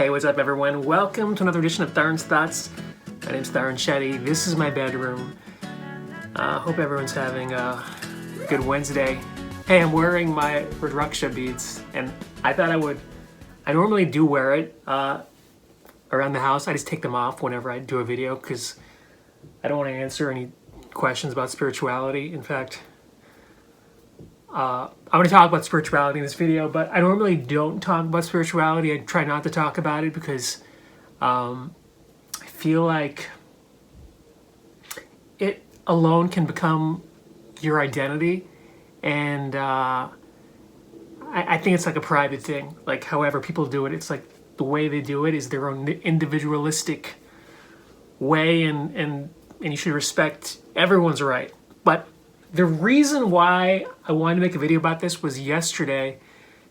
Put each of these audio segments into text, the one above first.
Hey, what's up everyone? Welcome to another edition of Tarun's Thoughts. My name's Tarun Shetty. This is my bedroom. Hope everyone's having a good Wednesday. Hey, I'm wearing my Rudraksha beads, and I thought I normally do wear it around the house. I just take them off whenever I do a video because I don't want to answer any questions about spirituality. In fact, I'm going to talk about spirituality in this video, but I normally don't talk about spirituality. I try not to talk about it because I feel like it alone can become your identity, and I think it's like a private thing. Like however people do it, it's like the way they do it is their own individualistic way, and you should respect everyone's right. But the reason why I wanted to make a video about this was yesterday.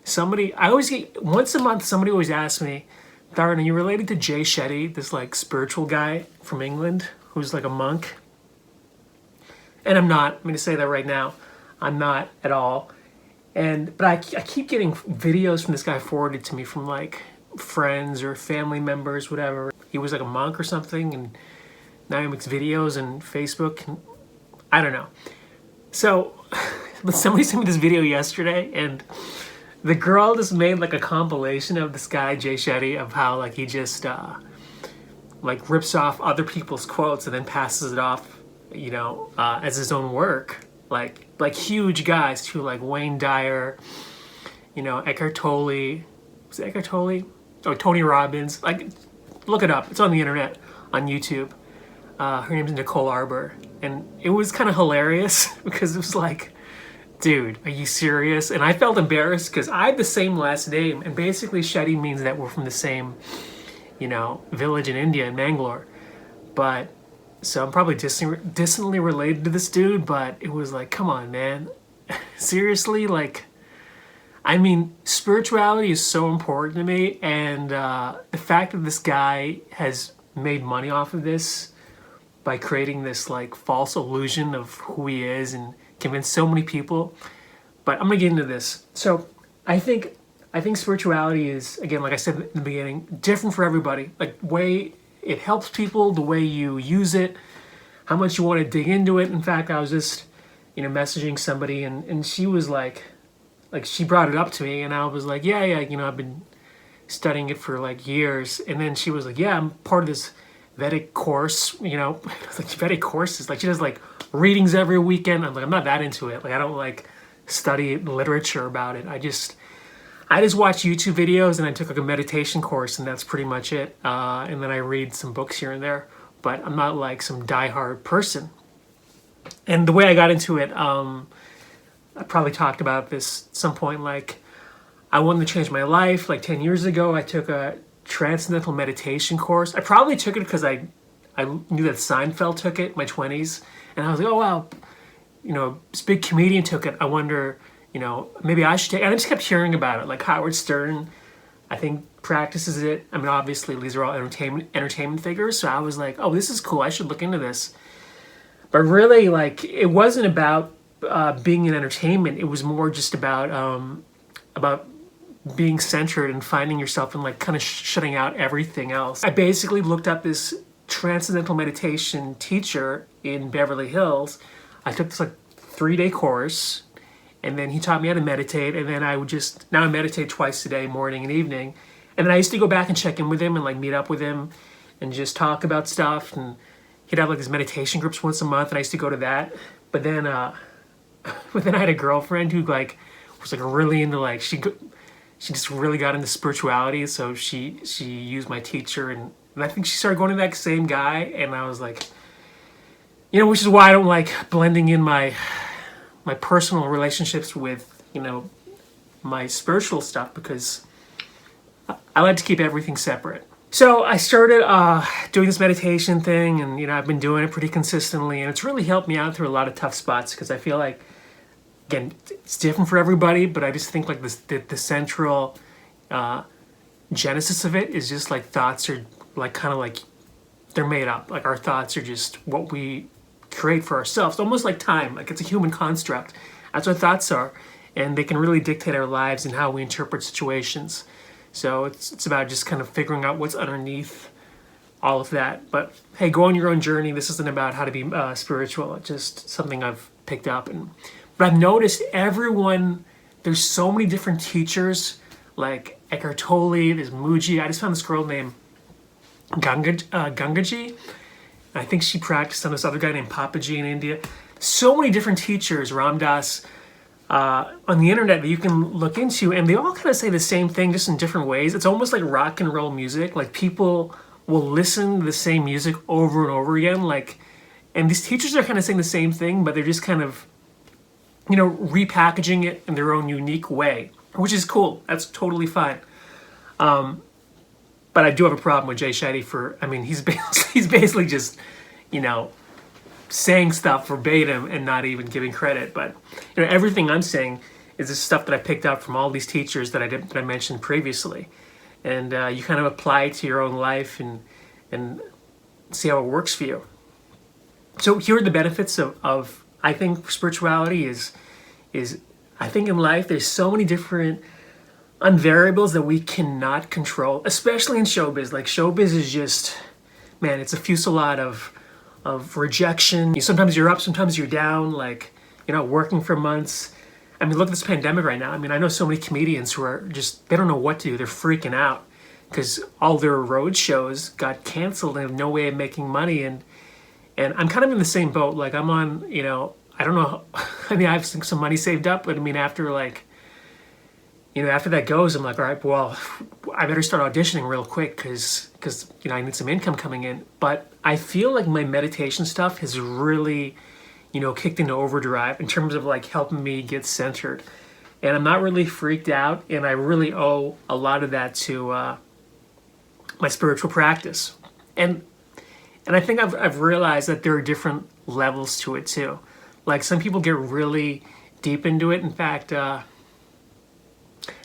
Once a month, somebody always asks me, Tarun, are you related to Jay Shetty, this like spiritual guy from England who's like a monk? And I'm not. I'm going to say that right now. I'm not at all. But I keep getting videos from this guy forwarded to me from like friends or family members, whatever. He was like a monk or something, and now he makes videos on Facebook. And I don't know. So, but somebody sent me this video yesterday, and the girl just made like a compilation of this guy, Jay Shetty, of how like he just like rips off other people's quotes and then passes it off, as his own work. Like huge guys too, like Wayne Dyer, Eckhart Tolle. Was it Eckhart Tolle? Oh, Tony Robbins. Like, look it up. It's on the internet, on YouTube. Her name's Nicole Arbor. And it was kind of hilarious because it was like, dude, are you serious? And I felt embarrassed because I had the same last name. And basically Shetty means that we're from the same, village in India, in Mangalore. But, so I'm probably distantly related to this dude. But it was like, come on, man. Seriously? Like, I mean, spirituality is so important to me. And the fact that this guy has made money off of this by creating this like false illusion of who he is and convince so many people. But I'm gonna get into this. So I think spirituality is, again, like I said in the beginning, different for everybody. Like way it helps people, the way you use it, how much you want to dig into it. In fact, I was just messaging somebody, and she was like she brought it up to me, and I was like, yeah, I've been studying it for like years. And then she was like, yeah, I'm part of this Vedic course, like Vedic courses, like she does like readings every weekend. I'm like, I'm not that into it. Like I don't like study literature about it. I just watch YouTube videos, and I took like a meditation course, and that's pretty much it. And then I read some books here and there, but I'm not like some diehard person. And the way I got into it, I probably talked about this at some point. Like I wanted to change my life. Like 10 years ago, I took a transcendental meditation course. I probably took it because I knew that Seinfeld took it in my 20s, and I was like, oh wow, this big comedian took it. I wonder, maybe I should take it. And I just kept hearing about it. Like Howard Stern, I think, practices it. I mean, obviously these are all entertainment figures, so I was like, oh, this is cool. I should look into this. But really, like, it wasn't about being in entertainment. It was more just about being centered and finding yourself and like kind of shutting out everything else. I basically looked up this transcendental meditation teacher in Beverly Hills. I took this like 3-day course, and then he taught me how to meditate, and then now I meditate twice a day, morning and evening. And then I used to go back and check in with him and like meet up with him and just talk about stuff, and he'd have like his meditation groups once a month, and I used to go to that. But then I had a girlfriend who like was like really into like she just really got into spirituality, so she used my teacher, and I think she started going to that same guy, and I was like, which is why I don't like blending in my personal relationships with, my spiritual stuff, because I like to keep everything separate. So I started doing this meditation thing, and, I've been doing it pretty consistently, and it's really helped me out through a lot of tough spots, because I feel like, again, it's different for everybody, but I just think like the central genesis of it is just like thoughts are like kind of like they're made up. Like our thoughts are just what we create for ourselves, almost like time. Like it's a human construct. That's what thoughts are, and they can really dictate our lives and how we interpret situations. So it's about just kind of figuring out what's underneath all of that. But hey, go on your own journey. This isn't about how to be spiritual. It's just something I've picked up. But I've noticed there's so many different teachers, like Eckhart Tolle, there's Muji. I just found this girl named Gangaji. I think she practiced on this other guy named Papaji in India. So many different teachers, Ram Dass, on the internet that you can look into, and they all kind of say the same thing, just in different ways. It's almost like rock and roll music. Like, people will listen to the same music over and over again. And these teachers are kind of saying the same thing, but they're just kind of, repackaging it in their own unique way, which is cool. That's totally fine. But I do have a problem with Jay Shetty he's basically just, saying stuff verbatim and not even giving credit. But everything I'm saying is this stuff that I picked up from all these teachers that I mentioned previously, and you kind of apply it to your own life and see how it works for you. So here are the benefits of I think spirituality is I think in life there's so many different unvariables that we cannot control, especially in showbiz. Like, showbiz is just, man, it's a fusillade of rejection. Sometimes you're up, sometimes you're down, working for months. Look at this pandemic right now. I know so many comedians who are just, they don't know what to do. They're freaking out because all their road shows got canceled and have no way of making money. And I'm kind of in the same boat. Like, I'm on, I don't know. I have some money saved up, but after that goes, I'm like, all right, well, I better start auditioning real quick because I need some income coming in. But I feel like my meditation stuff has really, kicked into overdrive in terms of helping me get centered. And I'm not really freaked out, and I really owe a lot of that to my spiritual practice. And I think I've realized that there are different levels to it too. Like, some people get really deep into it. In fact,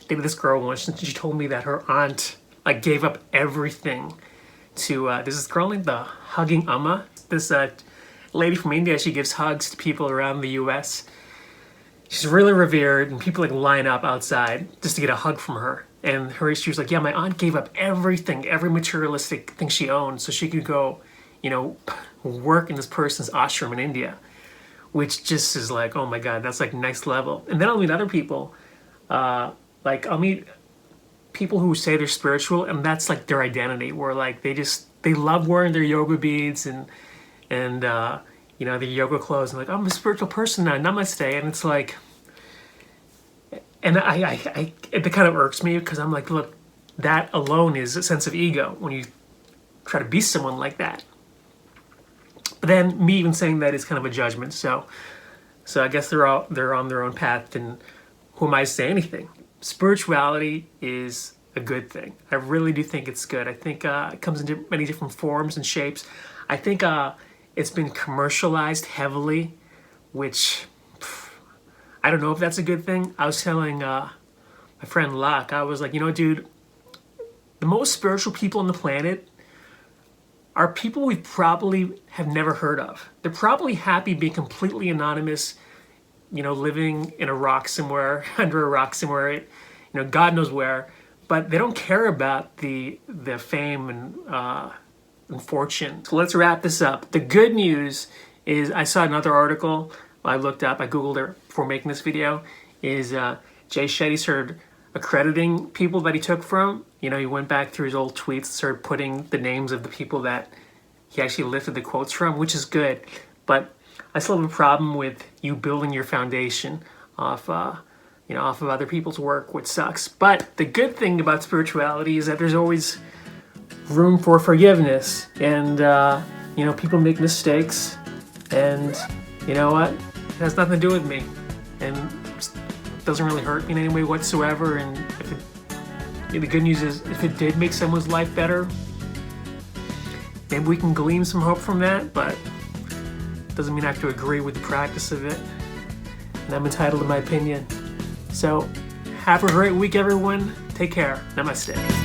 this girl once, she told me that her aunt gave up everything to there's this girl named the Hugging Amma. This lady from India. She gives hugs to people around the U.S. She's really revered, and people line up outside just to get a hug from her. And she was like, yeah, my aunt gave up everything, every materialistic thing she owned, so she could go, work in this person's ashram in India, which just is like, oh my God, that's next level. And then I'll meet other people. I'll meet people who say they're spiritual, and that's their identity, where they love wearing their yoga beads and their yoga clothes, and I'm a spiritual person now, namaste. And it's and it kind of irks me, because I'm like, look, that alone is a sense of ego when you try to be someone like that. But then me even saying that is kind of a judgment. So I guess they're on their own path, and who am I to say anything? Spirituality is a good thing. I really do think it's good. I think it comes in many different forms and shapes. I think it's been commercialized heavily, which I don't know if that's a good thing. I was telling my friend Locke, I was like, dude, the most spiritual people on the planet are people we probably have never heard of. They're probably happy being completely anonymous, living in a rock somewhere, under a rock somewhere, God knows where, but they don't care about the fame and fortune. So let's wrap this up. The good news is, I saw another article, I Googled it before making this video, is Jay Shetty started accrediting people that he took from. He went back through his old tweets, started putting the names of the people that he actually lifted the quotes from, which is good. But I still have a problem with you building your foundation off of other people's work, which sucks. But the good thing about spirituality is that there's always room for forgiveness, and people make mistakes, and you know what? It has nothing to do with me, and it doesn't really hurt me in any way whatsoever. And the good news is, if it did make someone's life better, maybe we can glean some hope from that, but doesn't mean I have to agree with the practice of it, and I'm entitled to my opinion. So have a great week, everyone. Take care. Namaste.